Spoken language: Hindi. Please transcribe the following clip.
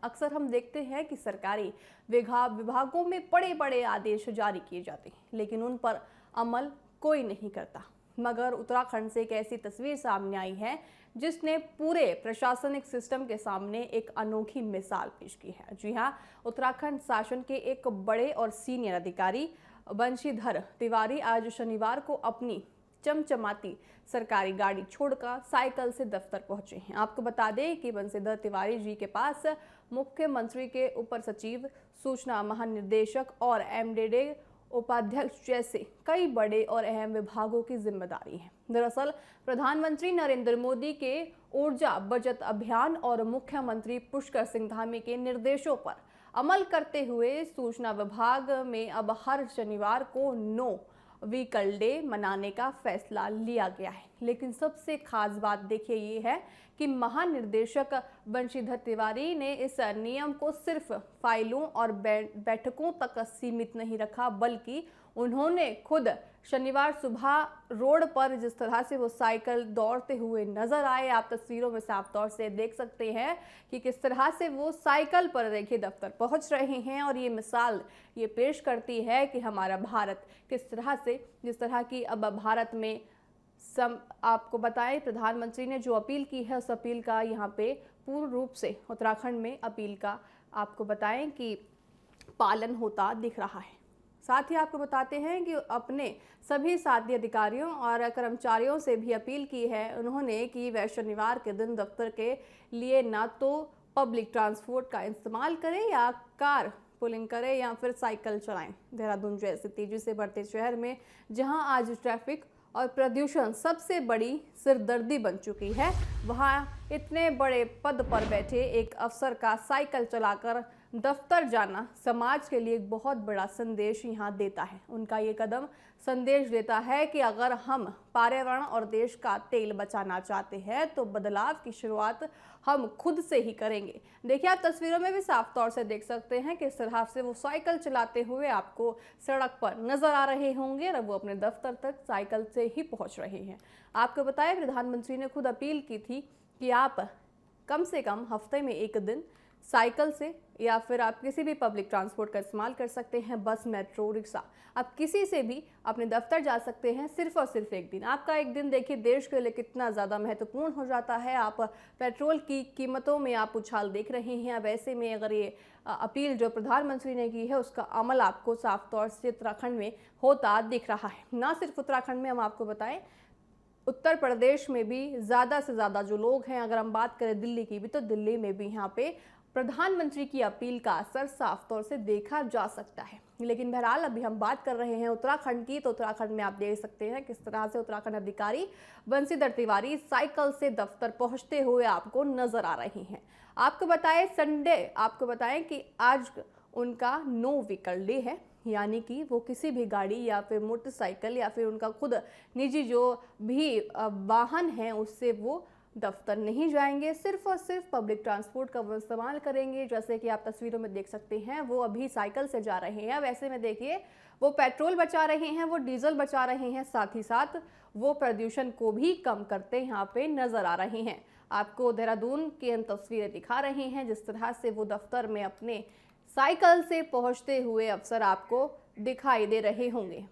अक्सर हम देखते हैं कि सरकारी विभागों में बड़े बड़े आदेश जारी किए जाते हैं, लेकिन उन पर अमल कोई नहीं करता। मगर उत्तराखंड से एक ऐसी तस्वीर सामने आई है जिसने पूरे प्रशासनिक सिस्टम के सामने एक अनोखी मिसाल पेश की है। जी हाँ, उत्तराखंड शासन के एक बड़े और सीनियर अधिकारी बंशीधर तिवारी आज शनिवार को अपनी चमचमाती सरकारी गाड़ी छोड़कर साइकिल से दफ्तर पहुंचे हैं। आपको बता दें कि बंशीधर तिवारी जी के पास मुख्यमंत्री के अपर सचिव, सूचना महानिदेशक और एमडीडे उपाध्यक्ष जैसे कई बड़े और अहम विभागों की जिम्मेदारी है। दरअसल प्रधानमंत्री नरेंद्र मोदी के ऊर्जा बचत अभियान और मुख्यमंत्री पुष्कर सिंह धामी के निर्देशों पर अमल करते हुए सूचना विभाग में अब हर शनिवार को नो व्हीकल डे मनाने का फैसला लिया गया है। लेकिन सबसे खास बात देखिए ये है कि महानिर्देशक बंशीधर तिवारी ने इस नियम को सिर्फ फाइलों और बैठकों तक सीमित नहीं रखा, बल्कि उन्होंने खुद शनिवार सुबह रोड पर जिस तरह से वो साइकिल दौड़ते हुए नजर आए, आप तस्वीरों में साफ तौर से देख सकते हैं कि किस तरह से वो साइकिल पर देखिए दफ्तर पहुंच रहे हैं। और ये मिसाल ये पेश करती है कि हमारा भारत किस तरह से, जिस तरह की अब भारत में आपको बताएं प्रधानमंत्री ने जो अपील की है उस अपील का यहाँ पे पूर्ण रूप से उत्तराखंड में अपील का आपको बताएं कि पालन होता दिख रहा है। साथ ही आपको बताते हैं कि अपने सभी साथी अधिकारियों और कर्मचारियों से भी अपील की है उन्होंने कि वह शनिवार के दिन दफ्तर के लिए ना तो पब्लिक ट्रांसपोर्ट का इस्तेमाल करें या कार पुलिंग करें या फिर साइकिल चलाएं। देहरादून जैसे तेजी से बढ़ते शहर में जहां आज ट्रैफिक और प्रदूषण सबसे बड़ी सिरदर्दी बन चुकी है, वहां इतने बड़े पद पर बैठे एक अफसर का साइकिल चलाकर दफ्तर जाना समाज के लिए एक बहुत बड़ा संदेश यहाँ देता है। उनका ये कदम संदेश देता है कि अगर हम पर्यावरण और देश का तेल बचाना चाहते हैं तो बदलाव की शुरुआत हम खुद से ही करेंगे। देखिए, आप तस्वीरों में भी साफ तौर से देख सकते हैं कि इस तरह से वो साइकिल चलाते हुए आपको सड़क पर नजर आ रहे होंगे और वो अपने दफ्तर तक साइकिल से ही पहुंच रहे हैं। आपको बताएं प्रधानमंत्री ने खुद अपील की थी कि आप कम से कम हफ्ते में एक दिन साइकिल से या फिर आप किसी भी पब्लिक ट्रांसपोर्ट का इस्तेमाल कर सकते हैं, बस, मेट्रो, रिक्शा, आप किसी से भी अपने दफ्तर जा सकते हैं सिर्फ और सिर्फ एक दिन। आपका एक दिन देखिए देश के लिए कितना ज़्यादा महत्वपूर्ण हो जाता है। आप पेट्रोल की कीमतों में आप उछाल देख रहे हैं। अब ऐसे में अगर ये अपील जो प्रधानमंत्री ने की है उसका अमल आपको साफ तौर से उत्तराखंड में होता दिख रहा है। ना सिर्फ उत्तराखंड में, हम आपको बताएं उत्तर प्रदेश में भी ज़्यादा से ज़्यादा जो लोग हैं, अगर हम बात करें दिल्ली की भी, तो दिल्ली में भी यहाँ पे प्रधानमंत्री की अपील का असर साफ तौर से देखा जा सकता है। लेकिन बहरहाल अभी हम बात कर रहे हैं उत्तराखंड की, तो उत्तराखंड में आप देख सकते हैं किस तरह से उत्तराखंड अधिकारी बंशीधर तिवारी साइकिल से दफ्तर पहुंचते हुए आपको नजर आ रही हैं। आपको बताएं संडे, आपको बताएं कि आज उनका नो व्हीकल डे है, यानी कि वो किसी भी गाड़ी या फिर मोटरसाइकिल या फिर उनका खुद निजी जो भी वाहन है उससे वो दफ्तर नहीं जाएंगे, सिर्फ और सिर्फ पब्लिक ट्रांसपोर्ट का वो इस्तेमाल करेंगे। जैसे कि आप तस्वीरों में देख सकते हैं वो अभी साइकिल से जा रहे हैं। वैसे में देखिए वो पेट्रोल बचा रहे हैं, वो डीजल बचा रहे हैं, साथ ही साथ वो प्रदूषण को भी कम करते यहाँ पे नजर आ रहे हैं। आपको देहरादून की हम तस्वीरें दिखा रहे हैं जिस तरह से वो दफ्तर में अपने साइकिल से पहुंचते हुए अफसर आपको दिखाई दे रहे होंगे।